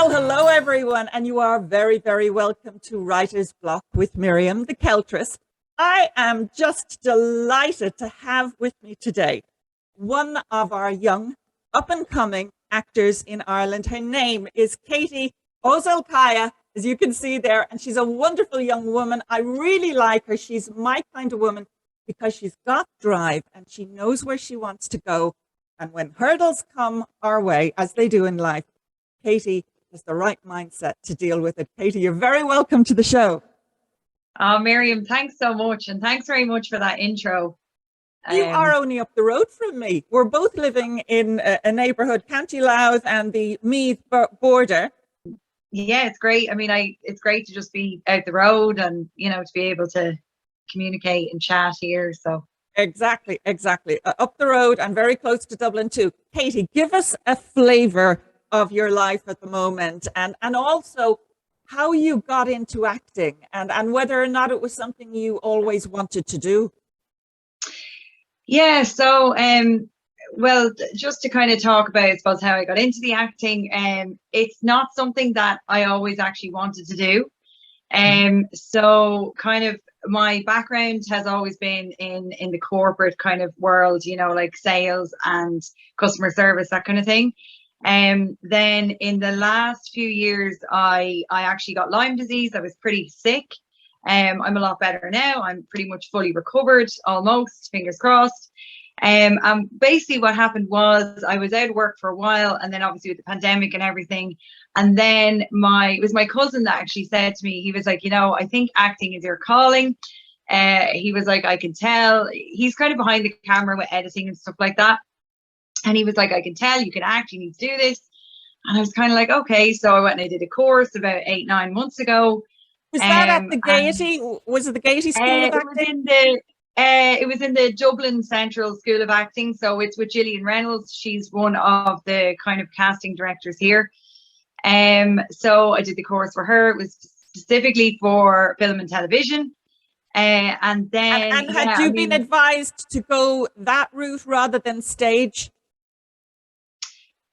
Well, hello everyone, and you are very, very welcome to Writer's Block with Miriam, the Celtress. I am just delighted to have with me today one of our young, up-and-coming actors in Ireland. Her name is Katie OzolKaja, as you can see there, and she's a wonderful young woman. I really like her. She's my kind of woman because she's got drive and she knows where she wants to go. And when hurdles come our way, as they do in life, Katie has the right mindset to deal with it. Katie, you're very welcome to the show. Oh, Miriam, thanks so much. And thanks very much for that intro. You are only up the road from me. We're both living in a neighbourhood, County Louth and the Meath border. Yeah, it's great. I mean, it's great to just be out the road and, to be able to communicate and chat here. So Exactly. Up the road and very close to Dublin too. Katie, give us a flavour of your life at the moment and also how you got into acting and whether or not it was something you always wanted to do. Yeah, so well, just to kind of talk about, I suppose, how I got into the acting, it's not something that I always actually wanted to do. So kind of my background has always been in the corporate kind of world, like sales and customer service, that kind of thing. Then in the last few years, I actually got Lyme disease. I was pretty sick. I'm a lot better now. I'm pretty much fully recovered, almost, fingers crossed. And basically what happened was I was out of work for a while, and then obviously with the pandemic and everything. And then it was my cousin that actually said to me, he was like, I think acting is your calling. He was like, I can tell. He's kind of behind the camera with editing and stuff like that. And he was like, I can tell you can act, you need to do this. And I was kind of like, okay. So I went and I did a course about 8-9 months ago. Was that at the Gaiety? Was it the Gaiety School of Acting? It was in the Dublin Central School of Acting. So it's with Gillian Reynolds. She's one of the kind of casting directors here. So I did the course for her. It was specifically for film and television. And then and had you been advised to go that route rather than stage?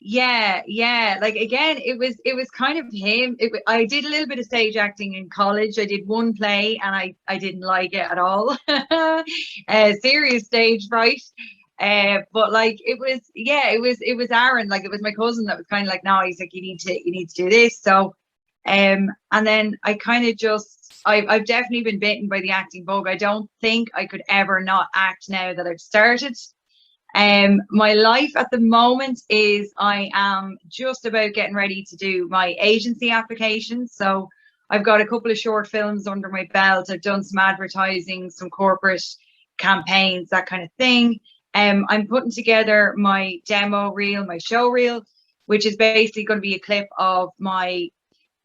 Yeah. Like, again, it was kind of him. I did a little bit of stage acting in college. I did one play and I didn't like it at all. Serious stage fright. But like it was Aaron, like it was my cousin that was kind of like, no, he's like, you need to do this. So and then I kind of I've definitely been bitten by the acting bug. I don't think I could ever not act now that I've started. My life at the moment is I am just about getting ready to do my agency application. So I've got a couple of short films under my belt. I've done some advertising, some corporate campaigns, that kind of thing. I'm putting together my demo reel, my show reel, which is basically going to be a clip of my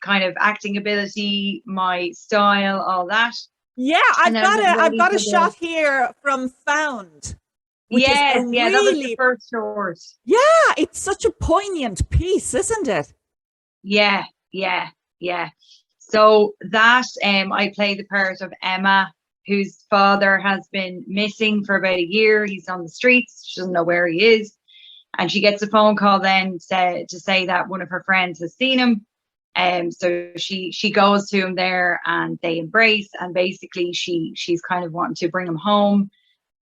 kind of acting ability, my style, all that. Yeah, I've got a shot here from Found. Yes, that was the first short. Yeah, it's such a poignant piece, isn't it? Yeah. So that I play the part of Emma, whose father has been missing for about a year. He's on the streets. She doesn't know where he is. And she gets a phone call then to say that one of her friends has seen him. So she goes to him there and they embrace. And basically she's kind of wanting to bring him home,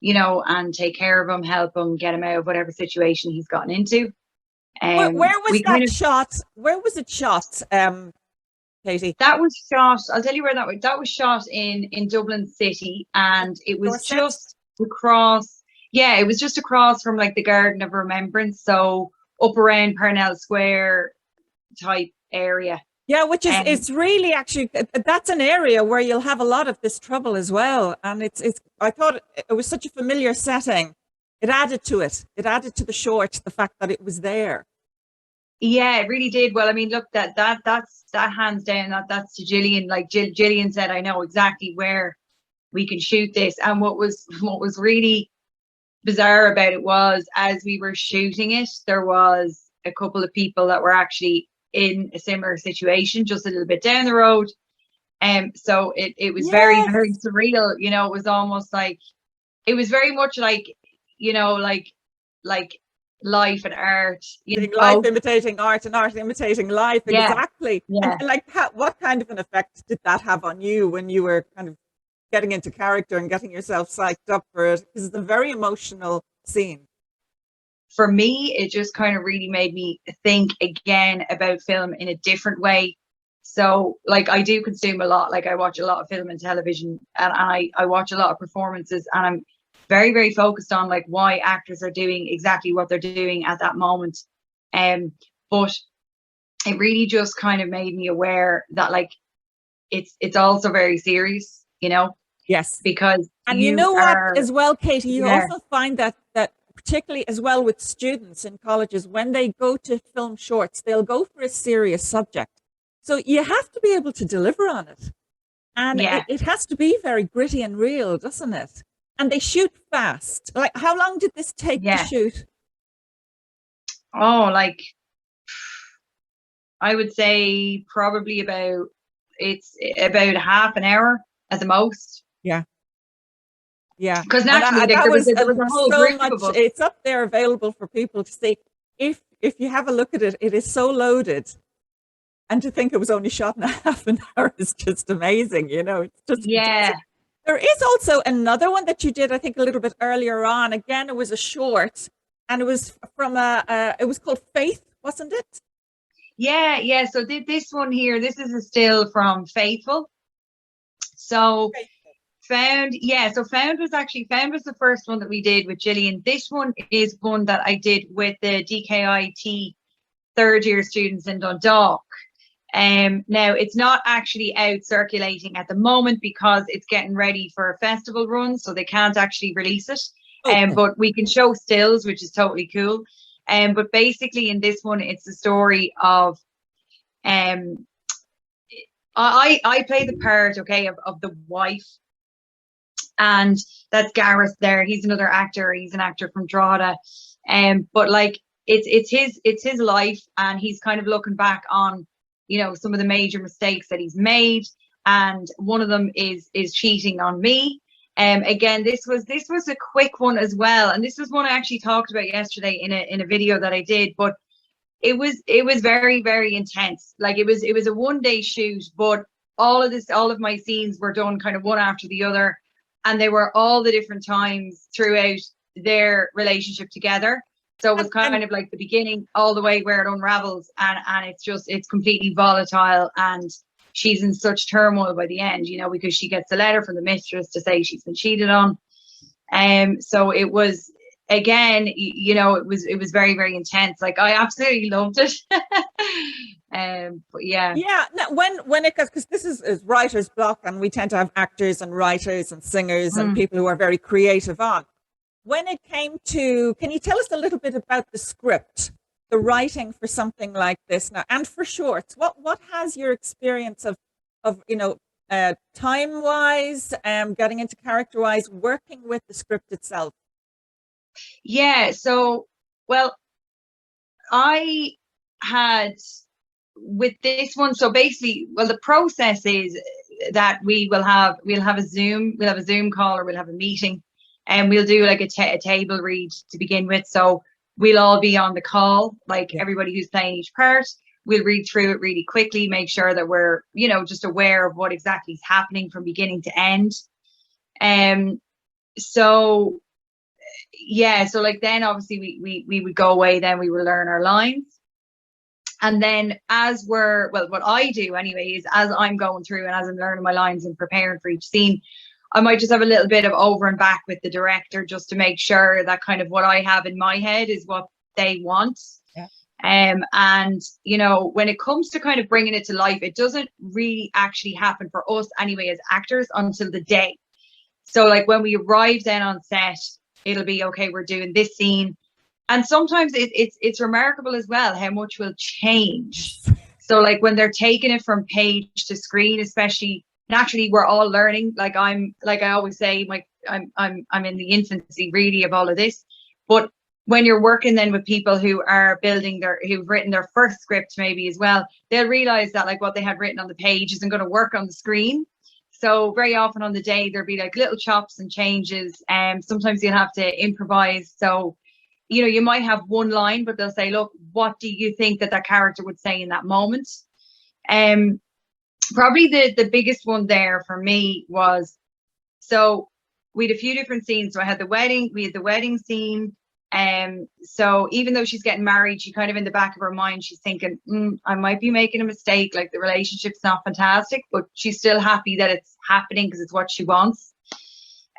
and take care of him, help him, get him out of whatever situation he's gotten into. Where was that shot? Where was it shot, Katie? That was shot, I'll tell you where that was shot in Dublin City, and it was just across, it was just across from like the Garden of Remembrance, so up around Parnell Square type area. Yeah, which is it's really actually, that's an area where you'll have a lot of this trouble as well. And I thought it was such a familiar setting. It added to it. It added to the short, the fact that it was there. Yeah, it really did. Well, I mean, look, that's hands down, that's to Gillian. Like Gillian said, I know exactly where we can shoot this. And what was really bizarre about it was, as we were shooting it, there was a couple of people that were actually in a similar situation just a little bit down the road. So it was very, very surreal. It was almost like, it was very much like, like life and art, life imitating art and art imitating life. Yeah. Exactly. Yeah. And like, what kind of an effect did that have on you when you were kind of getting into character and getting yourself psyched up for it? Because it's a very emotional scene. For me, it just kind of really made me think again about film in a different way. So like I do consume a lot, like I watch a lot of film and television, and I watch a lot of performances, and I'm very, very focused on like why actors are doing exactly what they're doing at that moment. But it really just kind of made me aware that like it's also very serious, you know? Yes. Because and you know what as well, Katie, you Yeah. also find that particularly as well with students in colleges, when they go to film shorts, they'll go for a serious subject. So you have to be able to deliver on it. And Yeah. it has to be very gritty and real, doesn't it? And they shoot fast. Like, how long did this take to shoot? Oh, like, I would say probably about half an hour at the most. Yeah. Yeah. Because naturally, there was a whole so group much, of us. it's up there available for people to see. If you have a look at it, it is so loaded. And to think it was only shot in a half an hour is just amazing, you know. It's just Yeah. There is also another one that you did, I think, a little bit earlier on. Again, it was a short, and it was from it was called Faith, wasn't it? Yeah, yeah. So this one here, this is a still from Faithful. So Found was the first one that we did with Gillian. This one is one that I did with the DKIT third year students in Dundalk. Now it's not actually out circulating at the moment because it's getting ready for a festival run, so they can't actually release it. But we can show stills, which is totally cool. But basically in this one, it's the story of I play the part, okay, of the wife, and that's Gareth there. He's another actor. He's an actor from Drogheda. But like it's his life, and he's kind of looking back on, you know, some of the major mistakes that he's made, and one of them is cheating on me. Again, this was a quick one as well, and this was one I actually talked about yesterday in a video that I did. But it was very, very intense. Like it was a 1-day shoot, but all of my scenes were done kind of one after the other, and they were all the different times throughout their relationship together. So it was kind of like the beginning all the way where it unravels, and it's completely volatile, and she's in such turmoil by the end, you know, because she gets a letter from the mistress to say she's been cheated on. So it was, again, you know, it was very, very intense. Like I absolutely loved it. But yeah. Yeah. No, when it, because this is writer's block, and we tend to have actors and writers and singers and people who are very creative on. When it came to, can you tell us a little bit about the script, the writing for something like this now, and for shorts? What has your experience of you know, time wise, getting into character wise, working with the script itself? Yeah. So, well, I had with this one. So basically, well, the process is that we'll have a Zoom call, or we'll have a meeting, and we'll do like a table read to begin with. So we'll all be on the call, like everybody who's playing each part. We'll read through it really quickly, make sure that we're, you know, just aware of what exactly is happening from beginning to end. So yeah, so like then obviously we would go away, then we would learn our lines. And then what I do anyway is, as I'm going through and as I'm learning my lines and preparing for each scene, I might just have a little bit of over and back with the director, just to make sure that kind of what I have in my head is what they want. Yeah. And, you know, when it comes to kind of bringing it to life, it doesn't really actually happen for us anyway as actors until the day. So like when we arrive then on set, it'll be, okay, we're doing this scene. And sometimes it's remarkable as well how much will change. So like when they're taking it from page to screen, especially, naturally we're all learning. Like I always say, like I'm in the infancy really of all of this. But when you're working then with people who are who've written their first script maybe as well, they'll realize that like what they had written on the page isn't going to work on the screen. So very often on the day there'll be like little chops and changes, and sometimes you'll have to improvise. So you know, you might have one line, but they'll say, look, what do you think that character would say in that moment? Probably the biggest one there for me was, so we had a few different scenes. So we had the wedding scene. So even though she's getting married, she kind of in the back of her mind, she's thinking, I might be making a mistake. Like the relationship's not fantastic, but she's still happy that it's happening because it's what she wants.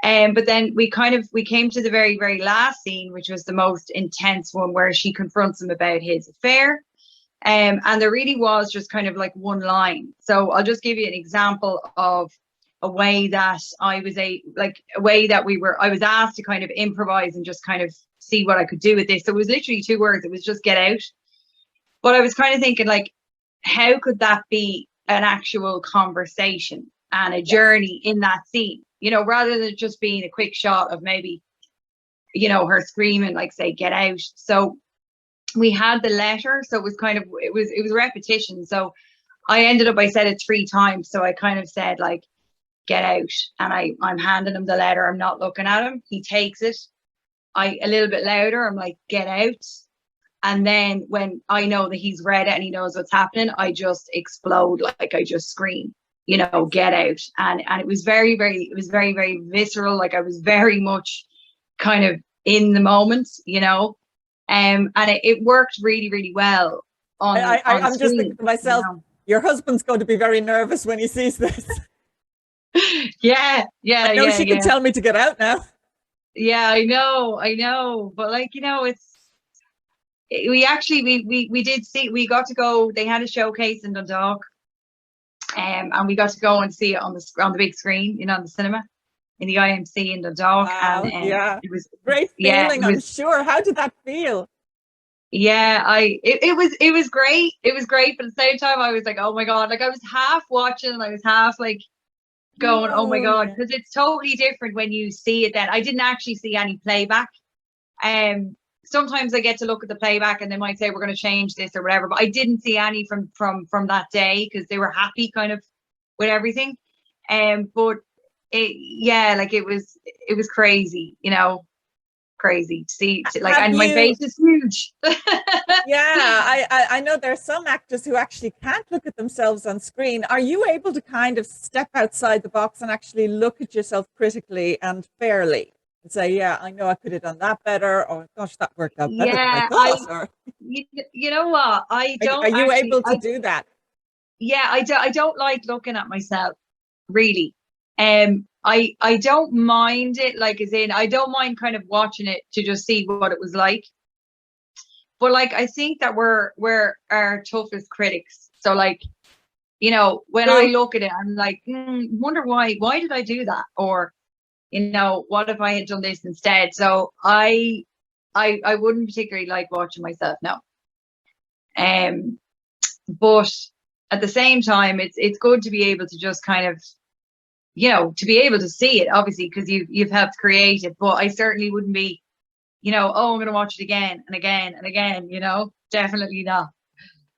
But then we came to the very, very last scene, which was the most intense one, where she confronts him about his affair. And there really was just kind of like one line. So I'll just give you an example of a way that I was asked to kind of improvise and just kind of see what I could do with this. So it was literally 2 words. It was just get out. But I was kind of thinking, like, how could that be an actual conversation and a journey in that scene? You know, rather than just being a quick shot of maybe, you know, her screaming, like, say, get out. So we had the letter. So it was kind of, it was repetition. So I said it 3 times. So I kind of said, like, get out. And I'm handing him the letter. I'm not looking at him. He takes it. A little bit louder. I'm like, get out. And then when I know that he's read it and he knows what's happening, I just explode. Like, I just scream, you know, get out. And it was very, very visceral. Like, I was very much kind of in the moment, you know, and it worked really, really well on I'm screen, just thinking to myself, you know? Your husband's going to be very nervous when he sees this. Yeah. I know she can tell me to get out now. Yeah, I know. But, like, you know, we got to go, they had a showcase in Dundalk, and we got to go and see it on the big screen, you know, in the cinema, in the IMC in Dundalk. Wow, And yeah, it was great feeling, I'm sure. How did that feel? Yeah, it was great. It was great, but at the same time, I was like, oh my God, like, I was half watching and I was half like going, oh my God, because it's totally different when you see it. Then I didn't actually see any playback. Sometimes I get to look at the playback and they might say we're going to change this or whatever, but I didn't see any from that day because they were happy kind of with everything. But it was crazy, you know, crazy to see, like, and my face is huge. Yeah, I know there are some actors who actually can't look at themselves on screen. Are you able to kind of step outside the box and actually look at yourself critically and fairly and say, yeah, I know I could have done that better, or gosh, that worked out better than I thought? Or you know what? I don't. Are you able to do that? Yeah, I don't like looking at myself, really. I don't mind it, like, as in, I don't mind kind of watching it to just see what it was like. But, like, I think that we're our toughest critics. So, like, you know, when I look at it, I'm like, wonder why did I do that? Or, you know, what if I had done this instead? So I wouldn't particularly like watching myself, no. But at the same time, it's good to be able to just kind of, you know, to be able to see it, obviously, because you've helped create it. But I certainly wouldn't be, you know, oh, I'm going to watch it again and again and again, you know, definitely not.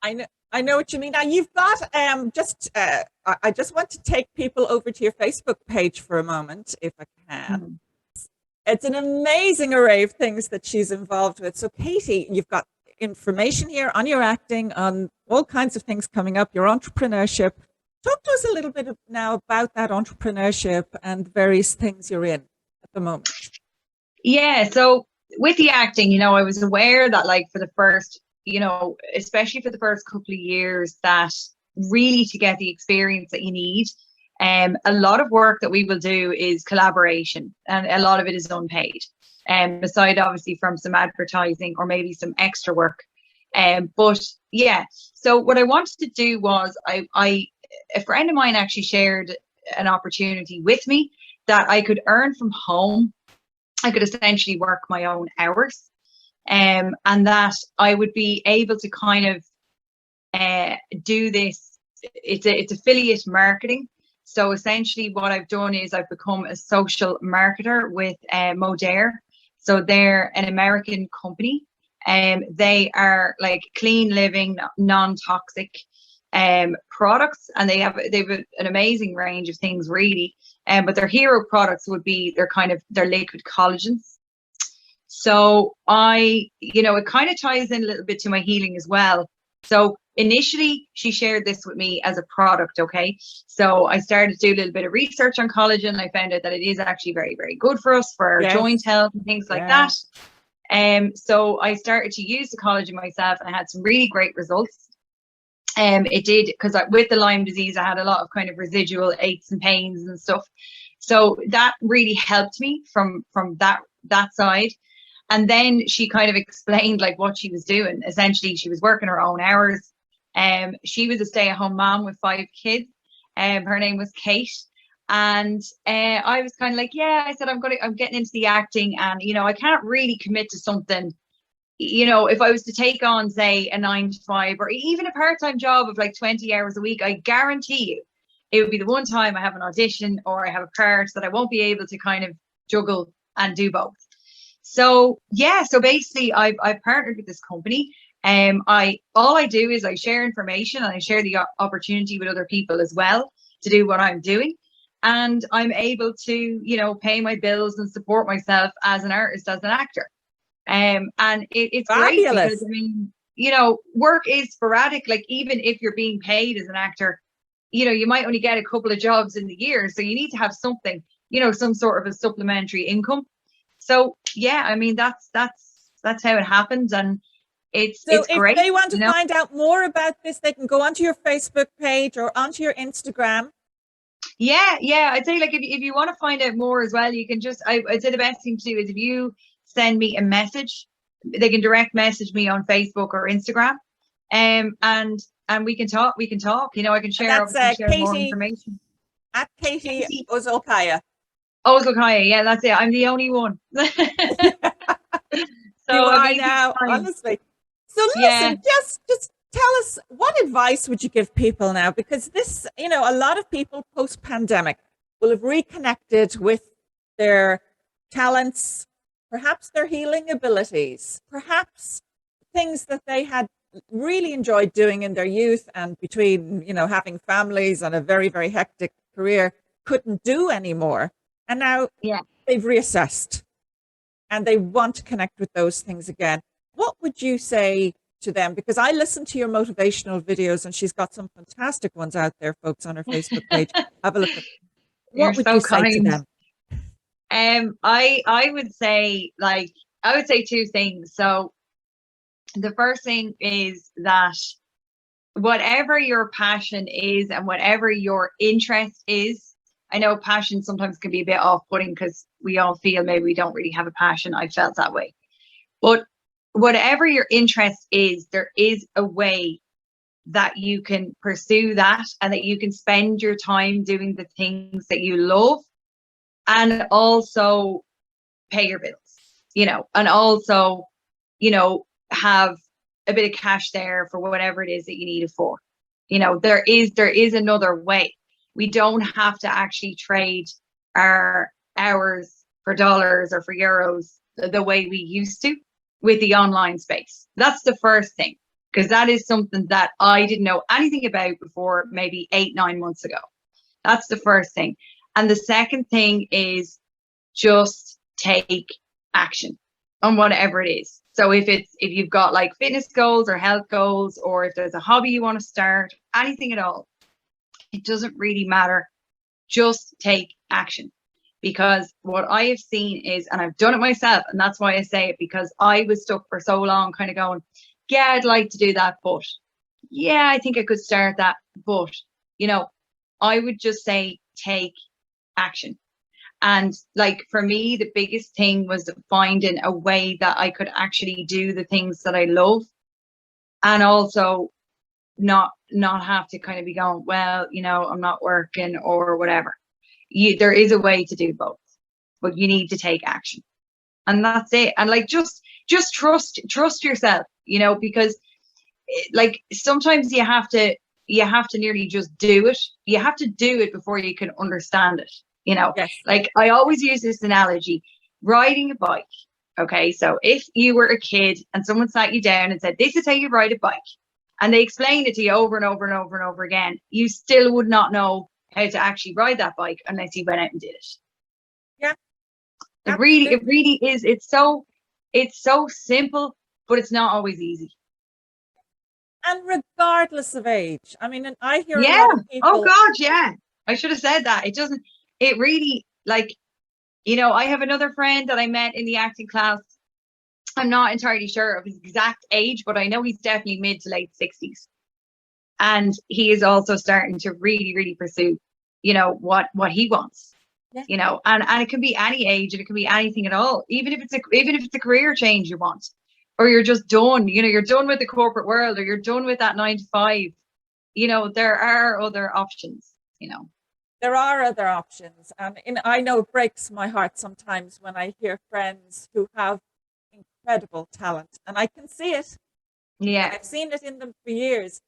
I know what you mean. Now you've got I just want to take people over to your Facebook page for a moment, if I can. It's an amazing array of things that she's involved with. So Katie, you've got information here on your acting, on all kinds of things coming up, your entrepreneurship. Talk to us a little bit now about that entrepreneurship and various things you're in at the moment. Yeah, so with the acting, you know, I was aware that, like, for the first, you know, especially for the first couple of years, that really to get the experience that you need, a lot of work that we will do is collaboration, and a lot of it is unpaid, aside obviously from some advertising or maybe some extra work. But yeah, so what I wanted to do was a friend of mine actually shared an opportunity with me that I could earn from home. I could essentially work my own hours, and that I would be able to kind of do this. It's affiliate marketing. So essentially what I've done is I've become a social marketer with Modere. So they're an American company, and they are like clean living, non-toxic products, and they have an amazing range of things, really. But their hero products would be their liquid collagens. So it kind of ties in a little bit to my healing as well. So initially she shared this with me as a product. Okay. So I started to do a little bit of research on collagen. I found out that it is actually very, very good for us, for our joint health and things like that. So I started to use the collagen myself, and I had some really great results. It did, because with the Lyme disease, I had a lot of kind of residual aches and pains and stuff. So that really helped me from that side. And then she kind of explained like what she was doing. Essentially, she was working her own hours. She was a stay-at-home mom with 5 kids. Her name was Kate. And I was kind of like, yeah, I said, I'm getting into the acting, and I can't really commit to something. If I was to take on, say, a 9 to 5 or even a part-time job of like 20 hours a week, I guarantee you it would be the one time I have an audition or I have a part that I won't be able to kind of juggle and do both. So basically I've partnered with this company. All I do is I share information, and I share the opportunity with other people as well to do what I'm doing. And I'm able to, pay my bills and support myself as an artist, as an actor. And it's fabulous. Great because, work is sporadic. Like, even if you're being paid as an actor, you might only get a couple of jobs in the year. So you need to have something, some sort of a supplementary income. So yeah, I mean, that's how it happens. And it's great. If they want to find out more about this, they can go onto your Facebook page or onto your Instagram. Yeah. I'd say, like, if you want to find out more as well, you can just, I'd say the best thing to do is if you send me a message, they can direct message me on Facebook or Instagram. And we can talk. I can share, Katie, more information. At Katie OzolKaja. OzolKaja, yeah, that's it. I'm the only one. So you are now, honestly. So listen, just tell us, what advice would you give people now? Because this, a lot of people post-pandemic will have reconnected with their talents, perhaps their healing abilities, perhaps things that they had really enjoyed doing in their youth, and between, having families and a very, very hectic career, couldn't do anymore. And now they've reassessed and they want to connect with those things again. What would you say to them? Because I listen to your motivational videos, and she's got some fantastic ones out there, folks, on her Facebook page. Have a look at them. What would you say to them? I would say, I would say 2 things. So the first thing is that whatever your passion is and whatever your interest is, I know passion sometimes can be a bit off-putting because we all feel maybe we don't really have a passion. I felt that way. But whatever your interest is, there is a way that you can pursue that, and that you can spend your time doing the things that you love, and also pay your bills, and also, have a bit of cash there for whatever it is that you need it for. There is another way. We don't have to actually trade our hours for dollars or for euros the way we used to with the online space. That's the first thing, because that is something that I didn't know anything about before maybe 8-9 months ago. That's the first thing. And the second thing is just take action on whatever it is. So if you've got like fitness goals or health goals, or if there's a hobby you want to start, anything at all, it doesn't really matter. Just take action. Because what I have seen is, and I've done it myself, and that's why I say it, because I was stuck for so long kind of going, yeah, I'd like to do that, but yeah, I think I could start that, but I would just say take action. And like, for me, the biggest thing was finding a way that I could actually do the things that I love, and also not have to kind of be going, well, I'm not working or whatever. There is a way to do both, but you need to take action, and that's it. And like, just trust yourself, because like sometimes you have to nearly just do it. You have to do it before you can understand it. Yes. Like, I always use this analogy, riding a bike. Okay. So if you were a kid and someone sat you down and said, this is how you ride a bike, and they explained it to you over and over and over and over again, you still would not know how to actually ride that bike unless you went out and did it. Yeah. It really is. It's it's so simple, but it's not always easy. And regardless of age, I mean, and I hear a Yeah. lot of Oh people. God, yeah. I should have said that. It really, like, I have another friend that I met in the acting class. I'm not entirely sure of his exact age, but I know he's definitely mid to late 60s. And he is also starting to really, really pursue, what he wants. Yeah. And it can be any age, and it can be anything at all. Even if it's a career change you want, or you're just done, you're done with the corporate world, or you're done with that 9 to 5. There are other options. There are other options. And I know it breaks my heart sometimes when I hear friends who have incredible talent, and I can see it. Yeah. I've seen it in them for years,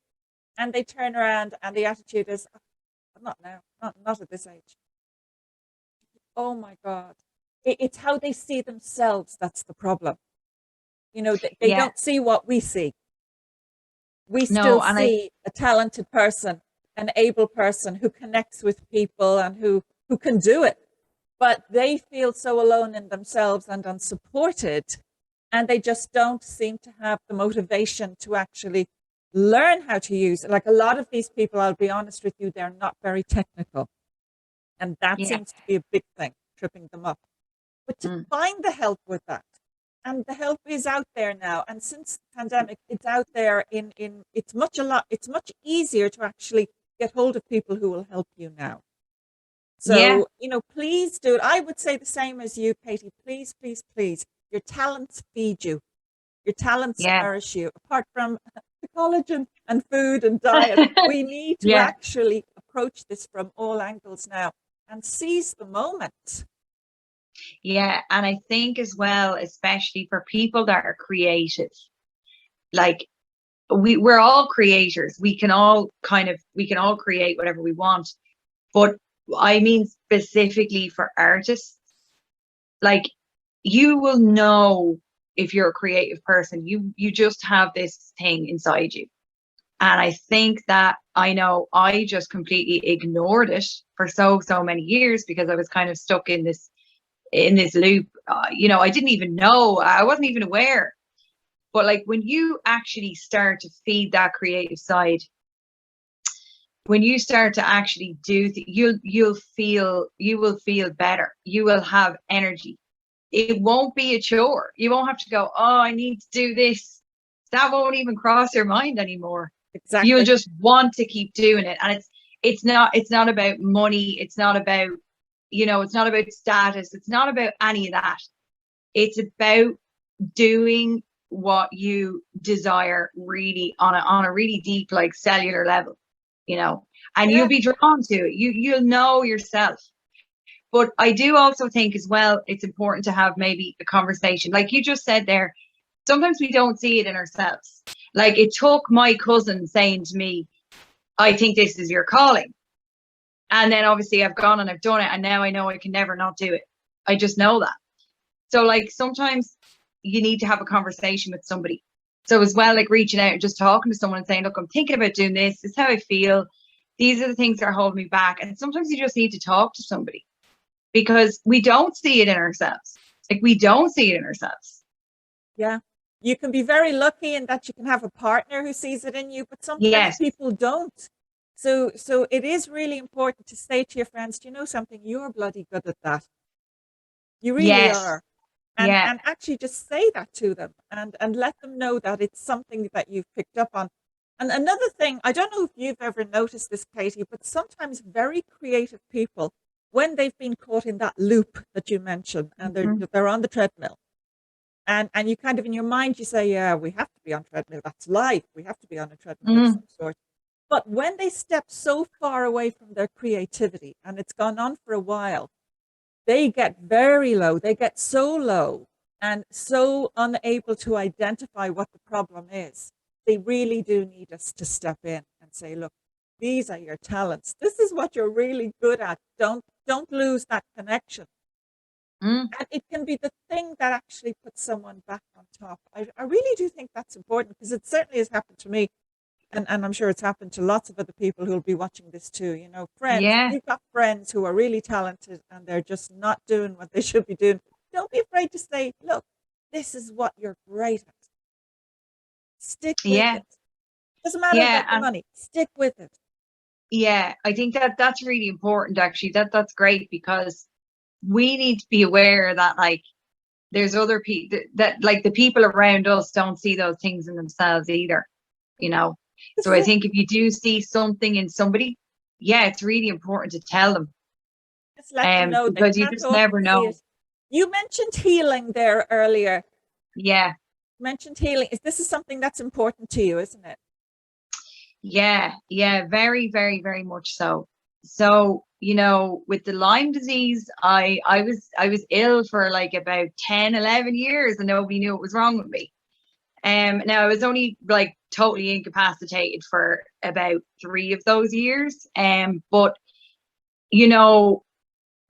and they turn around and the attitude is, "Oh, not now, not at this age." Oh my God. It's how they see themselves that's the problem. They Yeah. don't see what we see. We still No, and see a talented person, an able person who connects with people and who can do it. But they feel so alone in themselves and unsupported, and they just don't seem to have the motivation to actually learn how to use it. Like a lot of these people, I'll be honest with you, they're not very technical. And that yeah. seems to be a big thing, tripping them up. But to find the help with that, and the help is out there now. And since the pandemic, it's out there it's much easier to actually get hold of people who will help you now. Yeah. So, please do it. I would say the same as you, Katie. Please, please, please. Your talents feed you. Your talents Yeah. nourish you. Apart from the collagen and food and diet, we need to Yeah. actually approach this from all angles now and seize the moment. Yeah. And I think as well, especially for people that are creative, like we're all creators. We can all create whatever we want. But I mean, specifically for artists, like, you will know if you're a creative person. You just have this thing inside you. And I think that I know I just completely ignored it for so many years, because I was kind of stuck in this loop. I didn't even know. I wasn't even aware. But like, when you actually start to feed that creative side, when you start to actually do, you will feel better. You will have energy. It won't be a chore. You won't have to go, oh, I need to do this. That won't even cross your mind anymore. You'll Exactly. just want to keep doing it. And it's not about money. It's not about, it's not about status. It's not about any of that. It's about doing what you desire, really, on a really deep, like, cellular level, and Yeah. you'll be drawn to it. You'll know yourself. But I do also think as well, it's important to have maybe a conversation. Like you just said there, sometimes we don't see it in ourselves. Like, it took my cousin saying to me, I think this is your calling. And then obviously I've gone and I've done it, and now I know I can never not do it. I just know that. So like, sometimes you need to have a conversation with somebody. So as well, like, reaching out and just talking to someone and saying, look, I'm thinking about doing this. This is how I feel. These are the things that are holding me back. And sometimes you just need to talk to somebody, because we don't see it in ourselves. Like, we don't see it in ourselves. Yeah. You can be very lucky in that you can have a partner who sees it in you, but sometimes Yes. people don't. So it is really important to say to your friends, do you know something? You're bloody good at that. You really Yes. are. Yeah. And actually just say that to them and let them know that it's something that you've picked up on. And another thing, I don't know if you've ever noticed this, Katie, but sometimes very creative people, when they've been caught in that loop that you mentioned, and they're on the treadmill, and you kind of, in your mind, you say, yeah, we have to be on treadmill. That's life. We have to be on a treadmill of some sort. But when they step so far away from their creativity, and it's gone on for a while, they get very low. They get so low and so unable to identify what the problem is. They really do need us to step in and say, look, these are your talents. This is what you're really good at. Don't lose that connection. And it can be the thing that actually puts someone back on top. I really do think that's important, because it certainly has happened to me. And I'm sure it's happened to lots of other people who'll be watching this too. Friends, Yeah. you've got friends who are really talented and they're just not doing what they should be doing. Don't be afraid to say, look, this is what you're great at. Stick with Yeah. it. Doesn't matter Yeah. about the money. Stick with it. Yeah, I think that's really important, actually. That's great, because we need to be aware that, like, there's other people that, like, the people around us don't see those things in themselves either, you know. So I think if you do see something in somebody, yeah, it's really important to tell them. Just let them know they because you can't just never always see know. it. You mentioned healing there earlier. Yeah. You mentioned healing. This is something that's important to you, isn't it? Yeah, very, very, very much so. So, you know, with the Lyme disease, I was ill for like about 10, 11 years, and nobody knew what was wrong with me. Now I was only like totally incapacitated for about 3 of those years. But you know,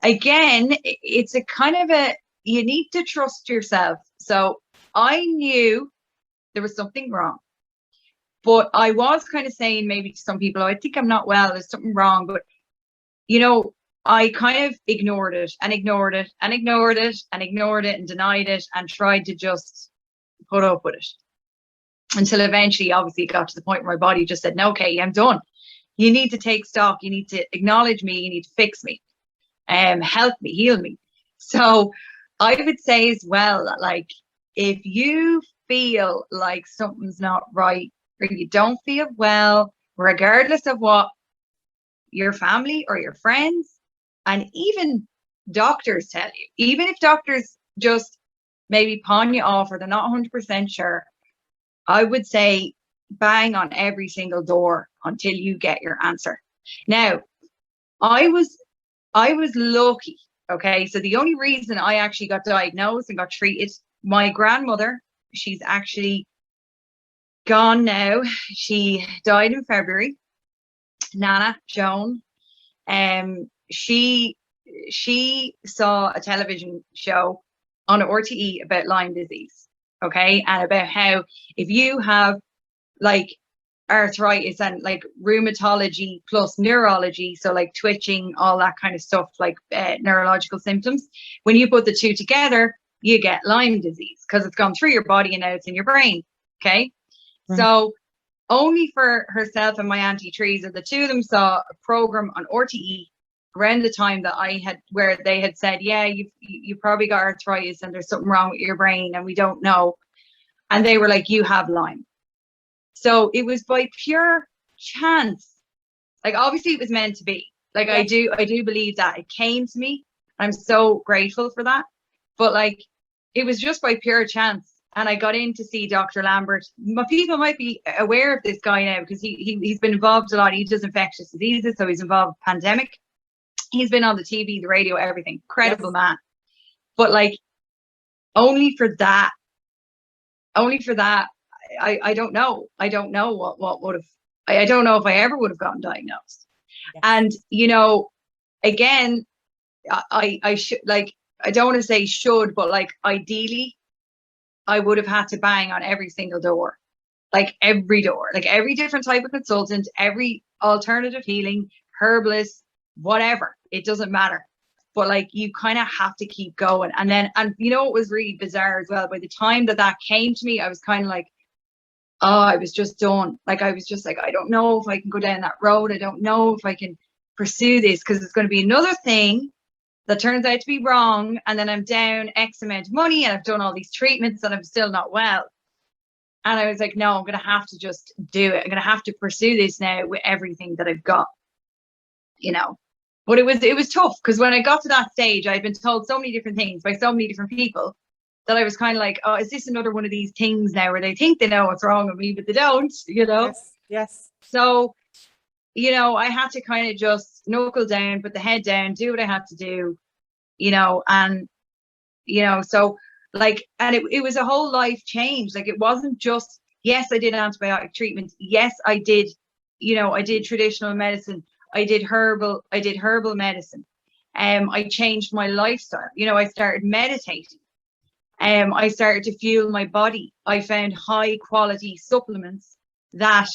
again, it's a kind of you need to trust yourself. So I knew there was something wrong. But I was kind of saying maybe to some people, oh, I think I'm not well, there's something wrong. But, you know, I kind of ignored it and ignored it and ignored it and ignored it and denied it and tried to just put up with it. Until eventually, obviously, it got to the point where my body just said, no, okay, I'm done. You need to take stock. You need to acknowledge me. You need to fix me, help me, heal me. So I would say as well that, like, if you feel like something's not right, or you don't feel well, regardless of what your family or your friends and even doctors tell you, even if doctors just maybe pawn you off or they're not 100% sure, I would say bang on every single door until you get your answer. Now, I was lucky. Okay, so the only reason I actually got diagnosed and got treated, my grandmother, she's actually gone now. She died in February. Nana Joan. She saw a television show on RTE about Lyme disease. Okay, and about how if you have like arthritis and like rheumatology plus neurology, so like twitching, all that kind of stuff, like neurological symptoms, when you put the two together, you get Lyme disease because it's gone through your body and now it's in your brain. Okay. Right. So only for herself and my auntie Teresa, the two of them saw a program on RTE around the time that I had, where they had said, yeah, you probably got arthritis and there's something wrong with your brain and we don't know. And they were like, you have Lyme. So it was by pure chance. Like, obviously it was meant to be. Like, yes. I do believe that it came to me. I'm so grateful for that. But like, it was just by pure chance. And I got in to see Dr. Lambert. People might be aware of this guy now because he's been involved a lot. He does infectious diseases, so he's involved with pandemic. He's been on the TV, the radio, everything. Incredible man. But like, only for that, I don't know. I don't know what would have. I don't know if I ever would have gotten diagnosed. Yes. And you know, again, I should, like, I don't want to say should, but like ideally, I would have had to bang on every single door, like every door, like every different type of consultant, every alternative healing, herbalist, whatever. It doesn't matter. But like, you kind of have to keep going. And then, and you know, it was really bizarre as well. By the time that came to me, I was kind of like, oh, I was just done. Like, I was just like, I don't know if I can go down that road. I don't know if I can pursue this because it's going to be another thing that turns out to be wrong. And then I'm down X amount of money and I've done all these treatments and I'm still not well. And I was like, no, I'm going to have to just do it. I'm going to have to pursue this now with everything that I've got, you know. But it was tough because when I got to that stage, I'd been told so many different things by so many different people that I was kind of like, oh, is this another one of these things now where they think they know what's wrong with me, but they don't, you know? Yes. So, you know, I had to kind of just knuckle down, put the head down, do what I had to do, you know, and, you know, so like, and it was a whole life change. Like, it wasn't just, yes, I did antibiotic treatments. Yes, I did, you know, I did traditional medicine. I did herbal medicine. I changed my lifestyle. You know, I started meditating. I started to fuel my body. I found high quality supplements that,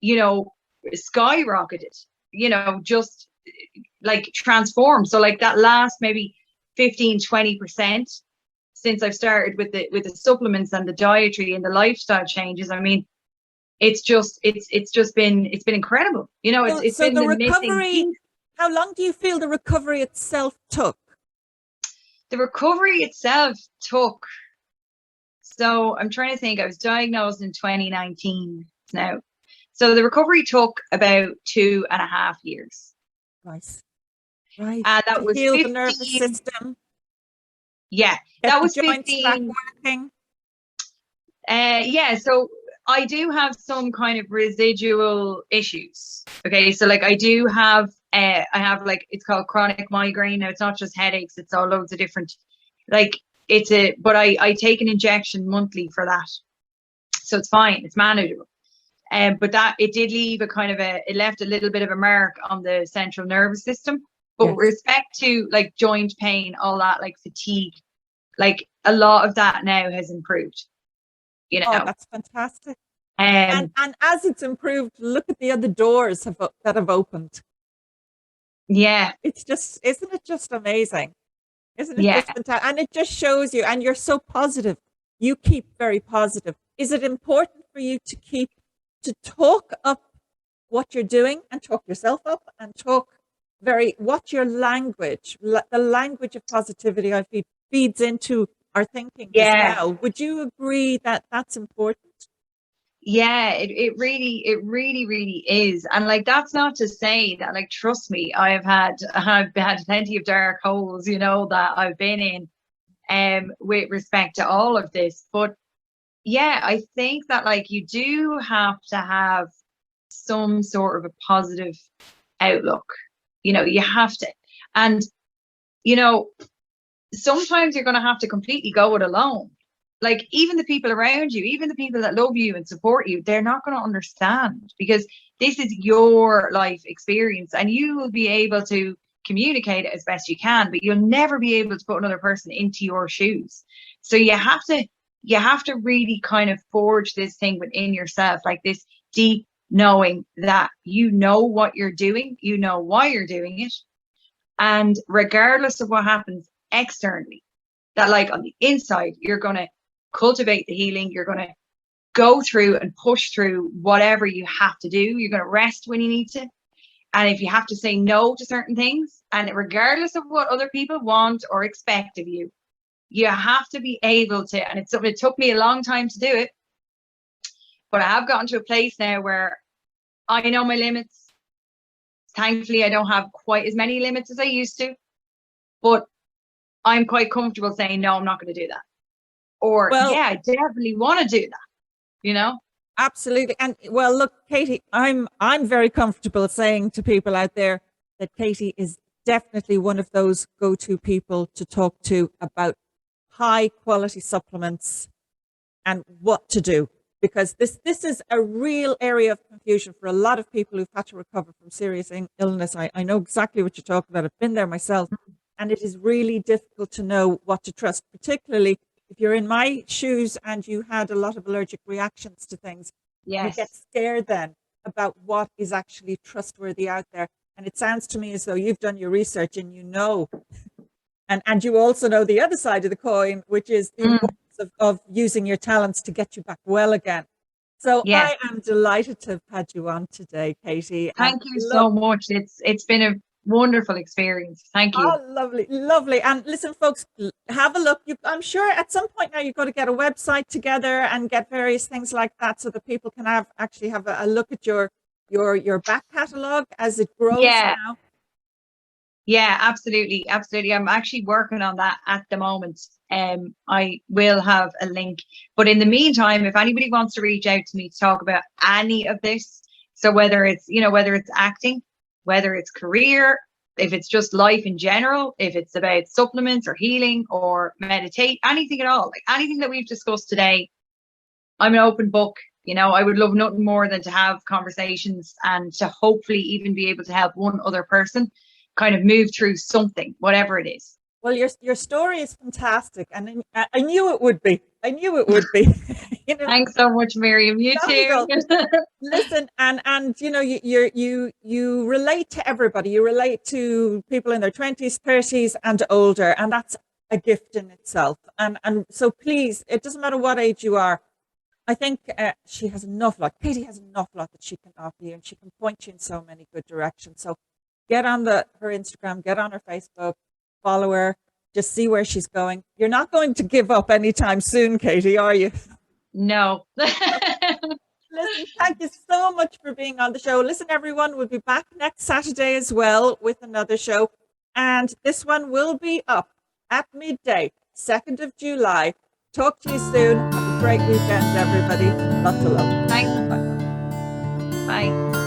you know, skyrocketed, you know, just like transformed. So like that last maybe 15, 20% since I've started with the supplements and the dietary and the lifestyle changes. I mean, it's been incredible. You know, it's So been the the missing recovery, piece. how long do you feel the recovery itself took? The recovery itself took, so I'm trying to think, I was diagnosed in 2019 now. So the recovery took about 2.5 years. Nice. Right. And that To was heal the 15. nervous system. Yeah, Get that the was joints back 15. working. Yeah, so I do have some kind of residual issues. Okay, so like I do have, I have like, it's called chronic migraine. Now it's not just headaches, it's all loads of different, like but I take an injection monthly for that. So it's fine, it's manageable. But that, it did leave it left a little bit of a mark on the central nervous system. But Yes. with respect to like joint pain, all that, like fatigue, like a lot of that now has improved. You know. Oh, that's fantastic. And as it's improved, look at the other doors that have opened. yeah, It's just, isn't it just amazing? Isn't it yeah. just fantastic? And it just shows you, and you're so positive. You keep very positive. Is it important for you to talk up what you're doing and talk yourself up and talk what's your language? The language of positivity, I feel, feeds into our thinking as Yeah. well. Would you agree that that's important? Yeah, it really is. And like, that's not to say that, like, trust me, I've had plenty of dark holes, you know, that I've been in with respect to all of this. But yeah, I think that like you do have to have some sort of a positive outlook. You know, you have to. And you know, sometimes you're going to have to completely go it alone. Like, even the people around you, even the people that love you and support you, they're not going to understand, because this is your life experience and you will be able to communicate it as best you can, but you'll never be able to put another person into your shoes. So you have to really kind of forge this thing within yourself, like this deep knowing that you know what you're doing, you know why you're doing it. And regardless of what happens externally, that like on the inside, you're going to cultivate the healing. You're going to go through and push through whatever you have to do. You're going to rest when you need to. And if you have to say no to certain things, and regardless of what other people want or expect of you, you have to be able to, and it took me a long time to do it, but I have gotten to a place now where I know my limits. Thankfully, I don't have quite as many limits as I used to, but I'm quite comfortable saying, no, I'm not going to do that. Or, Well, yeah, I definitely want to do that, you know? absolutely. And well, look, Katie, I'm very comfortable saying to people out there that Katie is definitely one of those go-to people to talk to about high quality supplements and what to do, because this is a real area of confusion for a lot of people who've had to recover from serious illness. I know exactly what you're talking about. I've been there myself, and it is really difficult to know what to trust, particularly if you're in my shoes and you had a lot of allergic reactions to things. Yes. You get scared then about what is actually trustworthy out there. And it sounds to me as though you've done your research and you know, and you also know the other side of the coin, which is the importance of using your talents to get you back well again. So Yes. I am delighted to have had you on today, Katie. Thank you so much. It's been a wonderful experience. Thank you. Oh, lovely, lovely. And listen, folks, have a look. I'm sure at some point now you've got to get a website together and get various things like that so that people can actually have a look at your back catalogue as it grows now. Yeah, absolutely. Absolutely. I'm actually working on that at the moment. I will have a link. But in the meantime, if anybody wants to reach out to me to talk about any of this, so whether it's acting, whether it's career, if it's just life in general, if it's about supplements or healing or meditate, anything at all, like anything that we've discussed today, I'm an open book. You know, I would love nothing more than to have conversations and to hopefully even be able to help one other person kind of move through something, whatever it is. Well, your story is fantastic, and I knew it would be. I knew it would be. You know, thanks so much, Miriam. You too. Listen, and you know, you relate to everybody. You relate to people in their 20s, 30s, and older, and that's a gift in itself. And so please, it doesn't matter what age you are. I think she has an awful lot. Katie has an awful lot that she can offer you, and she can point you in so many good directions. So get on her Instagram, get on her Facebook, follow her, just see where she's going. You're not going to give up anytime soon, Katie, are you? No. Listen, thank you so much for being on the show. Listen, everyone, we'll be back next Saturday as well with another show. And this one will be up at midday, 2nd of July. Talk to you soon. Have a great weekend, everybody. Lots of love. Thanks. Bye. Bye.